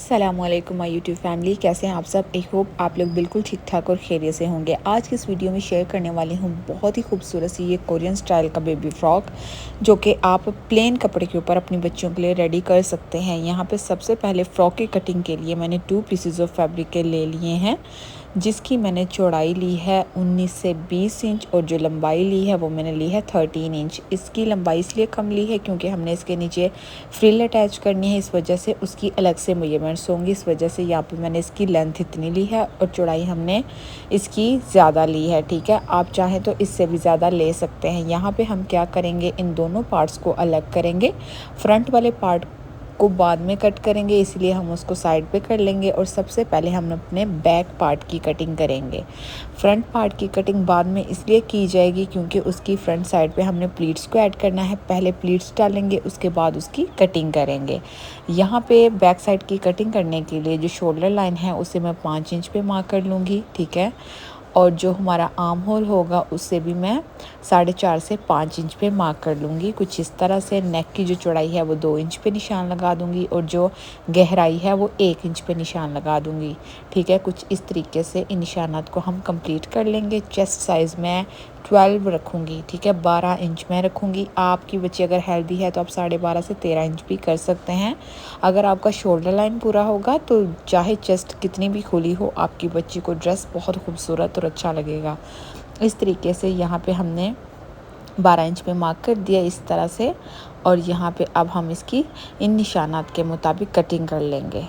अस्सलामुअलैकुम my YouTube family, कैसे हैं आप सब। आई होप आप लोग बिल्कुल ठीक ठाक और खैरियत से होंगे। आज की इस वीडियो में शेयर करने वाली हूँ बहुत ही खूबसूरत सी ये कोरियन स्टाइल का बेबी फ्रॉक, जो कि आप प्लेन कपड़े के ऊपर अपनी बच्चियों के लिए रेडी कर सकते हैं। यहाँ पे सबसे पहले फ्रॉक की कटिंग के लिए मैंने 2 पीसेस ऑफ फैब्रिक के ले लिए हैं, जिसकी मैंने चौड़ाई ली है 19 से 20 इंच और जो लंबाई ली है वो मैंने ली है 13 इंच। इसकी लंबाई इसलिए कम ली है क्योंकि हमने इसके नीचे फ्रिल अटैच करनी है, इस वजह से उसकी अलग से मेजरमेंट्स होंगी। इस वजह से यहाँ पे मैंने इसकी लेंथ इतनी ली है और चौड़ाई हमने इसकी ज़्यादा ली है। ठीक है, आप चाहें तो इससे भी ज़्यादा ले सकते हैं। यहाँ पे हम क्या करेंगे, इन दोनों पार्ट्स को अलग करेंगे। फ्रंट वाले पार्ट को बाद में कट करेंगे, इसलिए हम उसको साइड पे कर लेंगे और सबसे पहले हम अपने बैक पार्ट की कटिंग करेंगे। फ्रंट पार्ट की कटिंग बाद में इसलिए की जाएगी क्योंकि उसकी फ्रंट साइड पे हमने प्लीट्स को ऐड करना है। पहले प्लीट्स डालेंगे, उसके बाद उसकी कटिंग करेंगे। यहाँ पे बैक साइड की कटिंग करने के लिए जो शोल्डर लाइन है उसे मैं 5 इंच पे मार्क कर लूँगी। ठीक है, और जो हमारा आर्म होल होगा उससे भी मैं 4.5 से 5 इंच पे मार्क कर लूँगी। कुछ इस तरह से नेक की जो चौड़ाई है वो 2 इंच पे निशान लगा दूँगी और जो गहराई है वो 1 इंच पे निशान लगा दूँगी। ठीक है, कुछ इस तरीके से इन निशानात को हम कंप्लीट कर लेंगे। चेस्ट साइज़ मैं 12 रखूँगी। ठीक है, 12 इंच मैं रखूँगी। आपकी बच्ची अगर हेल्दी है तो आप 12.5 से 13 इंच भी कर सकते हैं। अगर आपका शोल्डर लाइन पूरा होगा तो चाहे चेस्ट कितनी भी खुली हो, आपकी बच्ची को ड्रेस बहुत खूबसूरत और अच्छा लगेगा। इस तरीके से यहाँ पे हमने 12 इंच पे मार्क कर दिया इस तरह से, और यहाँ पे अब हम इसकी इन निशानात के मुताबिक कटिंग कर लेंगे।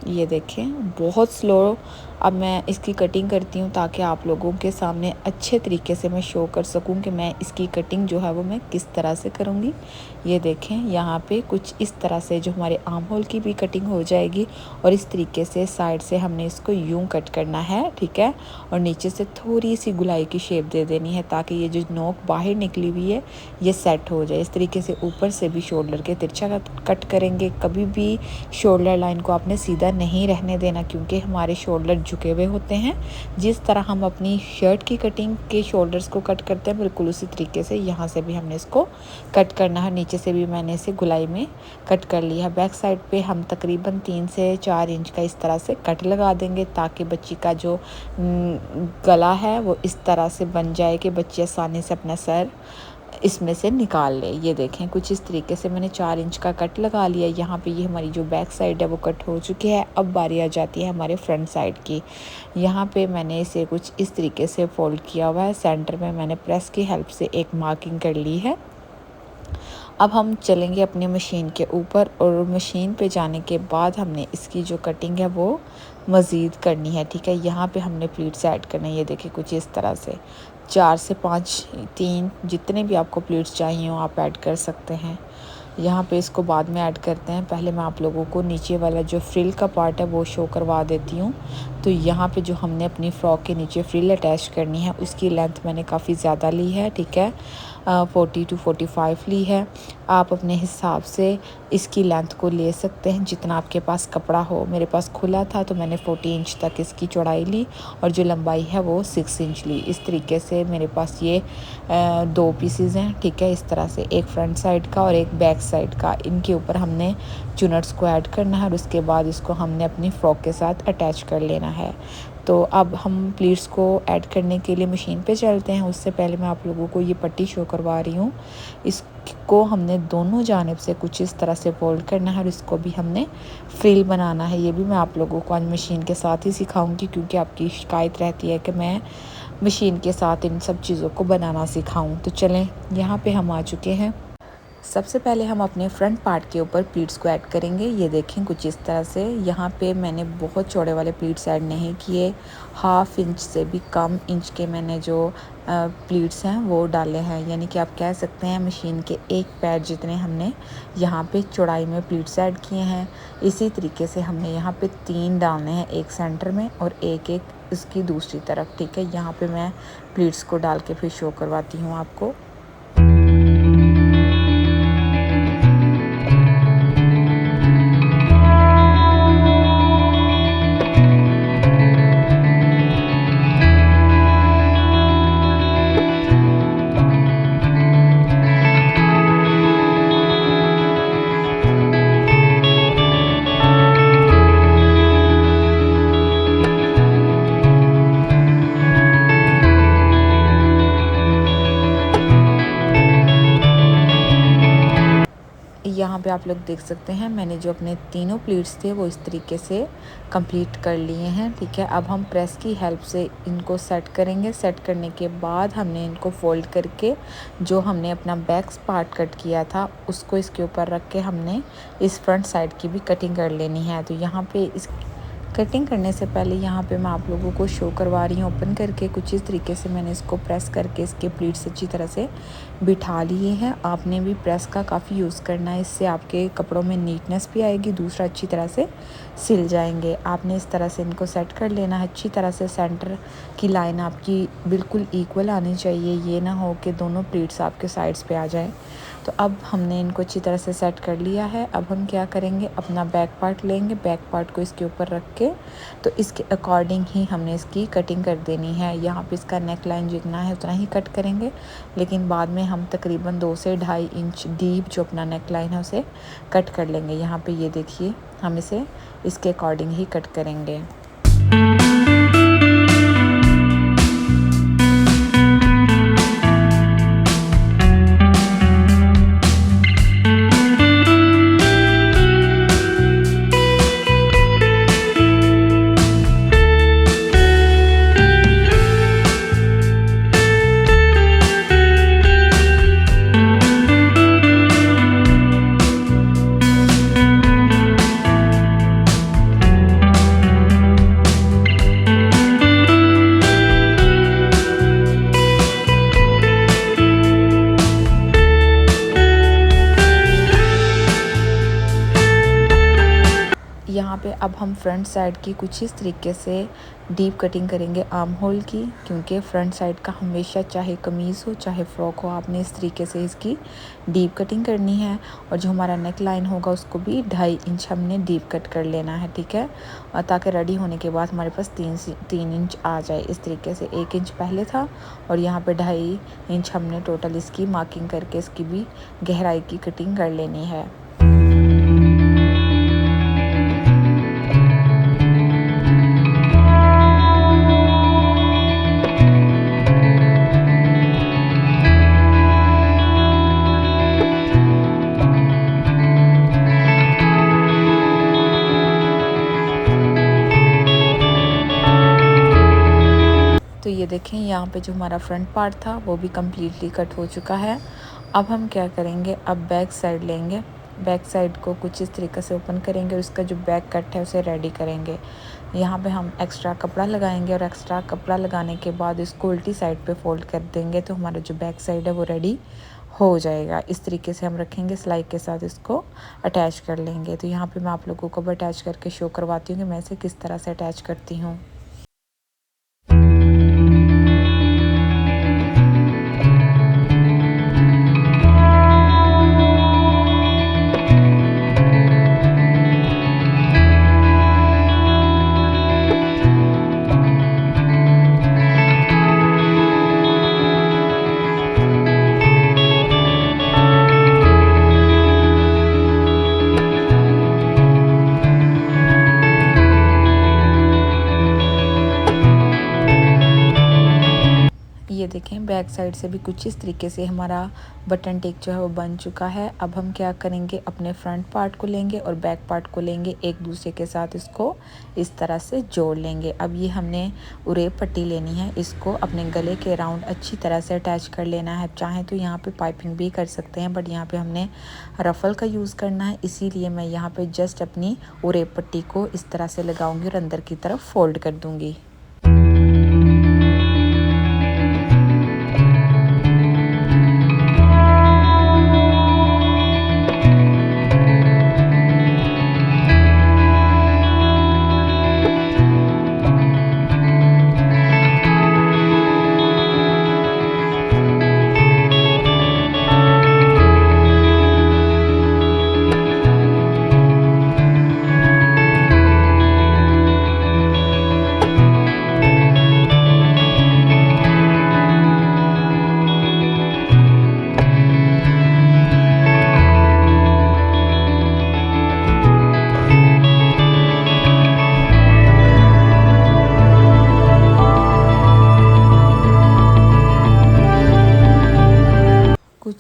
ये देखें, बहुत स्लो अब मैं इसकी कटिंग करती हूँ ताकि आप लोगों के सामने अच्छे तरीके से मैं शो कर सकूँ कि मैं इसकी कटिंग जो है वो मैं किस तरह से करूँगी। ये देखें, यहाँ पे कुछ इस तरह से जो हमारे आर्म होल की भी कटिंग हो जाएगी और इस तरीके से साइड से हमने इसको यूं कट करना है। ठीक है, और नीचे से थोड़ी सी गुलाई की शेप दे देनी है ताकि ये जो नोक बाहर निकली हुई है ये सेट हो जाए। इस तरीके से ऊपर से भी शोल्डर के तिरछा कट करेंगे। कभी भी शोल्डर लाइन को आपने सीधा नहीं रहने देना क्योंकि हमारे शोल्डर झुके हुए होते हैं। जिस तरह हम अपनी शर्ट की कटिंग के शोल्डर्स को कट करते हैं, बिल्कुल उसी तरीके से यहाँ से भी हमने इसको कट करना है। नीचे से भी मैंने इसे गुलाई में कट कर लिया। बैक साइड पे हम तकरीबन 3 से 4 इंच का इस तरह से कट लगा देंगे ताकि बच्ची का जो गला है वो इस तरह से बन जाए कि बच्ची आसानी से अपना सर इसमें से निकाल ले। ये देखें, कुछ इस तरीके से मैंने 4 इंच का कट लगा लिया। यहाँ पे ये हमारी जो बैक साइड है वो कट हो चुकी है। अब बारी आ जाती है हमारे फ्रंट साइड की। यहाँ पे मैंने इसे कुछ इस तरीके से फोल्ड किया हुआ है। सेंटर में मैंने प्रेस की हेल्प से एक मार्किंग कर ली है। अब हम चलेंगे अपनी मशीन के ऊपर और मशीन पे जाने के बाद हमने इसकी जो कटिंग है वो मज़ीद करनी है। ठीक है, यहाँ पे हमने प्लीट्स ऐड करना है। ये देखिए, कुछ इस तरह से 4 से 5, 3 जितने भी आपको प्लीट्स चाहिए हो आप ऐड कर सकते हैं। यहाँ पे इसको बाद में ऐड करते हैं। पहले मैं आप लोगों को नीचे वाला जो फ्रिल का पार्ट है वो शो करवा देती हूँ। तो यहाँ पे जो हमने अपनी फ़्रॉक के नीचे फ्रिल अटैच करनी है उसकी लेंथ मैंने काफ़ी ज़्यादा ली है। ठीक है, 40 to 45 ली है। आप अपने हिसाब से इसकी लेंथ को ले सकते हैं जितना आपके पास कपड़ा हो। मेरे पास खुला था तो मैंने 40 इंच तक इसकी चौड़ाई ली और जो लंबाई है वो 6 इंच ली। इस तरीके से मेरे पास ये 2 पीसेस हैं। ठीक है, इस तरह से एक फ्रंट साइड का और एक बैक साइड का। इनके ऊपर हमने चुनट्स को ऐड करना है और उसके बाद इसको हमने अपनी फ्रॉक के साथ अटैच कर लेना है। तो अब हम प्लीट्स को ऐड करने के लिए मशीन पे चलते हैं। उससे पहले मैं आप लोगों को ये पट्टी शो करवा रही हूँ। इसको हमने दोनों जानिब से कुछ इस तरह से फोल्ड करना है और इसको भी हमने फ्रिल बनाना है। ये भी मैं आप लोगों को आज मशीन के साथ ही सिखाऊंगी क्योंकि आपकी शिकायत रहती है कि मैं मशीन के साथ इन सब चीज़ों को बनाना सिखाऊं। तो चलें, यहाँ पे हम आ चुके हैं। सबसे पहले हम अपने फ्रंट पार्ट के ऊपर प्लीट्स को ऐड करेंगे। ये देखें, कुछ इस तरह से। यहाँ पे मैंने बहुत चौड़े वाले प्लीट्स ऐड नहीं किए, 1/2 इंच से भी कम इंच के मैंने जो प्लीट्स हैं वो डाले हैं। यानी कि आप कह सकते हैं मशीन के एक पैर जितने हमने यहाँ पे चौड़ाई में प्लीट्स ऐड किए हैं। इसी तरीके से हमने यहाँ पे 3 डालने हैं, एक सेंटर में और एक एक इसकी दूसरी तरफ। ठीक है, यहाँ पे मैं प्लीट्स को डाल के फिर शो करवाती हूँ आपको। पे आप लोग देख सकते हैं मैंने जो अपने तीनों प्लीट्स थे वो इस तरीके से कंप्लीट कर लिए हैं। ठीक है, अब हम प्रेस की हेल्प से इनको सेट करेंगे। सेट करने के बाद हमने इनको फोल्ड करके जो हमने अपना बैक पार्ट कट किया था उसको इसके ऊपर रख के हमने इस फ्रंट साइड की भी कटिंग कर लेनी है। तो यहाँ पे इस कटिंग करने से पहले यहाँ पे मैं आप लोगों को शो करवा रही हूँ ओपन करके। कुछ इस तरीके से मैंने इसको प्रेस करके इसके प्लीट्स अच्छी तरह से बिठा लिए हैं। आपने भी प्रेस का काफ़ी यूज़ करना है, इससे आपके कपड़ों में नीटनेस भी आएगी, दूसरा अच्छी तरह से सिल जाएंगे। आपने इस तरह से इनको सेट कर लेना है अच्छी तरह से। सेंटर की लाइन आपकी बिल्कुल इक्वल आनी चाहिए, ये ना हो कि दोनों प्लीट्स आपके साइड्स पे आ जाए। तो अब हमने इनको अच्छी तरह से सेट कर लिया है। अब हम क्या करेंगे, अपना बैक पार्ट लेंगे, बैक पार्ट को इसके ऊपर रख के तो इसके अकॉर्डिंग ही हमने इसकी कटिंग कर देनी है। यहाँ पे इसका नेक लाइन जितना है उतना ही कट करेंगे, लेकिन बाद में हम तकरीबन 2 से 2.5 इंच डीप जो अपना नेक लाइन है उसे कट कर लेंगे। यहाँ पे ये देखिए हम इसे इसके अकॉर्डिंग ही कट करेंगे। यहाँ पे अब हम फ्रंट साइड की कुछ इस तरीके से डीप कटिंग करेंगे आर्म होल की, क्योंकि फ्रंट साइड का हमेशा चाहे कमीज़ हो चाहे फ्रॉक हो आपने इस तरीके से इसकी डीप कटिंग करनी है। और जो हमारा नेक लाइन होगा उसको भी 2.5 इंच हमने डीप कट कर लेना है। ठीक है, और ताकि रेडी होने के बाद हमारे पास 3 इंच आ जाए। इस तरीके से 1 इंच पहले था और यहाँ पे 2.5 इंच हमने टोटल इसकी मार्किंग करके इसकी भी गहराई की कटिंग कर लेनी है। तो ये देखें यहाँ पे जो हमारा फ्रंट पार्ट था वो भी कम्प्लीटली कट हो चुका है। अब हम क्या करेंगे, अब बैक साइड लेंगे, बैक साइड को कुछ इस तरीके से ओपन करेंगे और उसका जो बैक कट है उसे रेडी करेंगे। यहाँ पे हम एक्स्ट्रा कपड़ा लगाएंगे और एक्स्ट्रा कपड़ा लगाने के बाद इसको उल्टी साइड पे फोल्ड कर देंगे तो हमारा जो बैक साइड है वो रेडी हो जाएगा। इस तरीके से हम रखेंगे, सिलाई के साथ इसको अटैच कर लेंगे। तो यहाँ पे मैं आप लोगों को अटैच करके शो करवाती हूँ कि मैं इसे किस तरह से अटैच करती हूँ। ये देखें बैक साइड से भी कुछ इस तरीके से हमारा बटन टेक जो है वो बन चुका है। अब हम क्या करेंगे, अपने फ्रंट पार्ट को लेंगे और बैक पार्ट को लेंगे, एक दूसरे के साथ इसको इस तरह से जोड़ लेंगे। अब ये हमने उरेब पट्टी लेनी है, इसको अपने गले के राउंड अच्छी तरह से अटैच कर लेना है। चाहे तो यहाँ पे पाइपिंग भी कर सकते हैं, बट यहाँ पे हमने रफ़ल का यूज़ करना है, इसीलिए मैं यहाँ पे जस्ट अपनी उरेब पट्टी को इस तरह से लगाऊंगी और अंदर की तरफ फोल्ड कर दूँगी।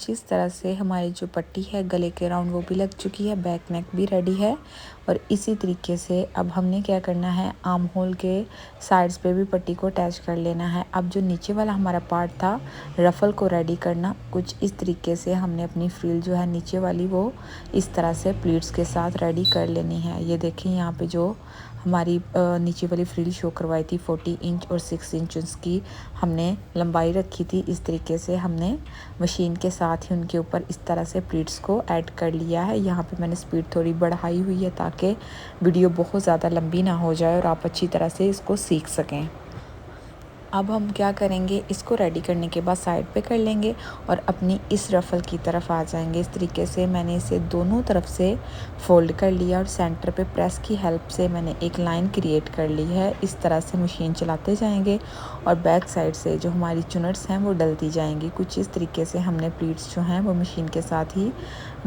कुछ इस तरह से हमारी जो पट्टी है गले के राउंड वो भी लग चुकी है, बैक नेक भी रेडी है। और इसी तरीके से अब हमने क्या करना है, आर्म होल के साइड्स पे भी पट्टी को अटैच कर लेना है। अब जो नीचे वाला हमारा पार्ट था रफ़ल को रेडी करना, कुछ इस तरीके से हमने अपनी फ्रिल जो है नीचे वाली वो इस तरह से प्लीट्स के साथ रेडी कर लेनी है। ये देखिए यहाँ पे जो हमारी नीचे वाली फ्रिल शो करवाई थी 40 इंच और 6 इंच उसकी हमने लंबाई रखी थी। इस तरीके से हमने मशीन के साथ ही उनके ऊपर इस तरह से प्लीट्स को ऐड कर लिया है। यहाँ पे मैंने स्पीड थोड़ी बढ़ाई हुई है ताकि वीडियो बहुत ज़्यादा लंबी ना हो जाए और आप अच्छी तरह से इसको सीख सकें। अब हम क्या करेंगे, इसको रेडी करने के बाद साइड पे कर लेंगे और अपनी इस रफ़ल की तरफ आ जाएंगे। इस तरीके से मैंने इसे दोनों तरफ से फ़ोल्ड कर लिया और सेंटर पे प्रेस की हेल्प से मैंने एक लाइन क्रिएट कर ली है। इस तरह से मशीन चलाते जाएंगे और बैक साइड से जो हमारी चुनट्स हैं वो डलती जाएंगी। कुछ इस तरीके से हमने प्लीट्स जो हैं वो मशीन के साथ ही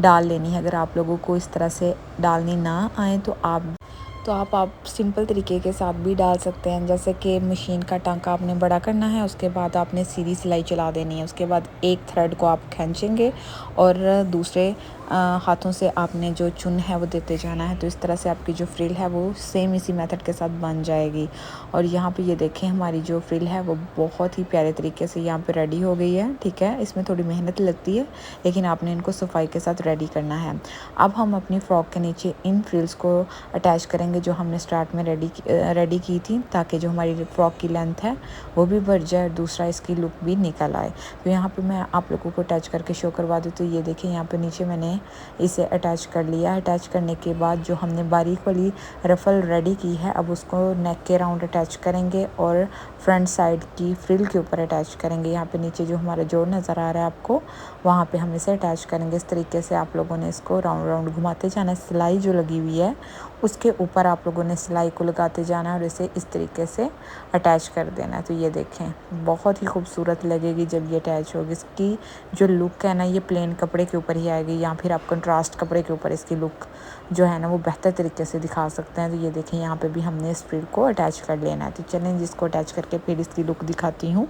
डाल लेनी है। अगर आप लोगों को इस तरह से डालनी ना आए तो आप सिंपल तरीके के साथ भी डाल सकते हैं। जैसे कि मशीन का टांका आपने बड़ा करना है, उसके बाद आपने सीधी सिलाई चला देनी है। उसके बाद एक थ्रेड को आप खींचेंगे और दूसरे हाथों से आपने जो चुन है वो देते जाना है। तो इस तरह से आपकी जो फ्रिल है वो सेम इसी मेथड के साथ बन जाएगी। और यहाँ पे ये देखें हमारी जो फ्रिल है वो बहुत ही प्यारे तरीके से यहाँ पे रेडी हो गई है। ठीक है, इसमें थोड़ी मेहनत लगती है लेकिन आपने इनको सफाई के साथ रेडी करना है। अब हम अपनी फ्रॉक के नीचे इन फ्रिल्स को अटैच करेंगे जो हमने स्टार्ट में रेडी की थी, ताकि जो हमारी फ्रॉक की लेंथ है वो भी बढ़ जाए और दूसरा इसकी लुक भी निकल आए। तो यहाँ पे मैं आप लोगों को अटैच करके शो करवा दूँ। तो ये देखिए यहाँ पे नीचे मैंने इसे अटैच कर लिया। अटैच करने के बाद जो हमने बारीक वाली रफ़ल रेडी की है अब उसको नेक के राउंड अटैच करेंगे और फ्रंट साइड की फ्रिल के ऊपर अटैच करेंगे। यहाँ पे नीचे जो हमारा जोड़ नज़र आ रहा है आपको, वहाँ पे हम इसे अटैच करेंगे। इस तरीके से आप लोगों ने इसको राउंड राउंड घुमाते जाना है। सिलाई जो लगी हुई है उसके ऊपर आप लोगों ने सिलाई को लगाते जाना है और इसे इस तरीके से अटैच कर देना है। तो ये देखें बहुत ही खूबसूरत लगेगी जब ये अटैच होगी। इसकी जो लुक है ना ये प्लेन कपड़े के ऊपर ही आएगी, या फिर आप कंट्रास्ट कपड़े के ऊपर इसकी लुक जो है ना वो बेहतर तरीके से दिखा सकते हैं। तो ये देखें यहाँ पे भी हमने इस फ्रिल को अटैच कर लेना है। तो चलें जिसको अटैच करके फिर इसकी लुक दिखाती हूँ।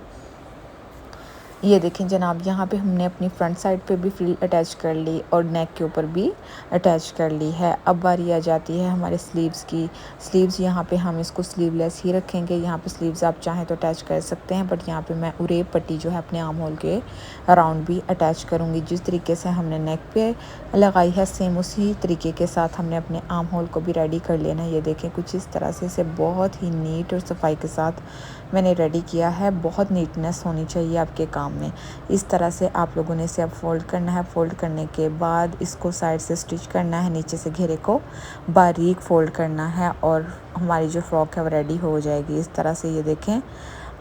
ये देखें जनाब, यहाँ पे हमने अपनी फ्रंट साइड पे भी फ्रिल अटैच कर ली और नेक के ऊपर भी अटैच कर ली है। अब बारी आ जाती है हमारे स्लीव्स की। स्लीव्स यहाँ पे हम इसको स्लीवलेस ही रखेंगे। यहाँ पे स्लीव्स आप चाहें तो अटैच कर सकते हैं, बट यहाँ पे मैं उरेब पट्टी जो है अपने आर्म होल के अराउंड भी अटैच करूँगी। जिस तरीके से हमने नेक पे लगाई है सेम उसी तरीके के साथ हमने अपने आर्म होल को भी रेडी कर लेना है। ये देखें कुछ इस तरह से इसे बहुत ही नीट और सफाई के साथ मैंने रेडी किया है। बहुत नीटनेस होनी चाहिए आपके काम में। इस तरह से आप लोगों ने इसे अब फोल्ड करना है। फोल्ड करने के बाद इसको साइड से स्टिच करना है, नीचे से घेरे को बारीक फोल्ड करना है और हमारी जो फ्रॉक है वो रेडी हो जाएगी। इस तरह से ये देखें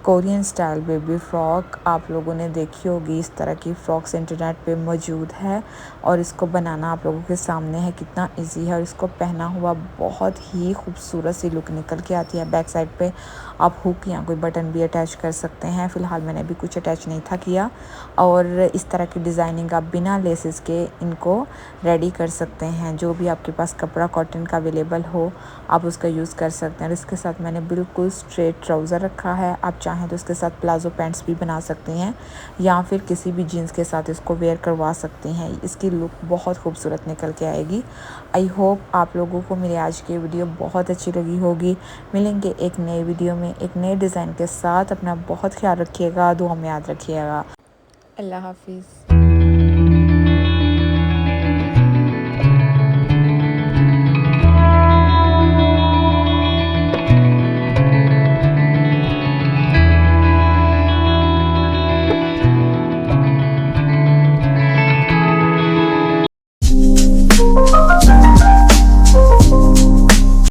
कोरियन स्टाइल बेबी फ़्रॉक आप लोगों ने देखी होगी। इस तरह की फ़्रॉक्स इंटरनेट पे मौजूद है और इसको बनाना आप लोगों के सामने है कितना इजी है। और इसको पहना हुआ बहुत ही खूबसूरत सी लुक निकल के आती है। बैक साइड पे आप हुक या कोई बटन भी अटैच कर सकते हैं। फ़िलहाल मैंने भी कुछ अटैच नहीं था किया। और इस तरह की डिज़ाइनिंग आप बिना लेसेस के इनको रेडी कर सकते हैं। जो भी आपके पास कपड़ा कॉटन का अवेलेबल हो आप उसका यूज़ कर सकते हैं। और इसके साथ मैंने बिल्कुल स्ट्रेट ट्राउज़र रखा है। आप चाहें तो इसके साथ प्लाजो पैंट्स भी बना सकते हैं या फिर किसी भी जीन्स के साथ इसको वेयर करवा सकते हैं। इसकी लुक बहुत खूबसूरत निकल के आएगी। आई होप आप लोगों को मेरी आज की वीडियो बहुत अच्छी लगी होगी। मिलेंगे एक नई वीडियो में एक नए डिज़ाइन के साथ। अपना बहुत ख्याल रखिएगा, दुआ में याद रखिएगा। अल्लाह हाफिज़।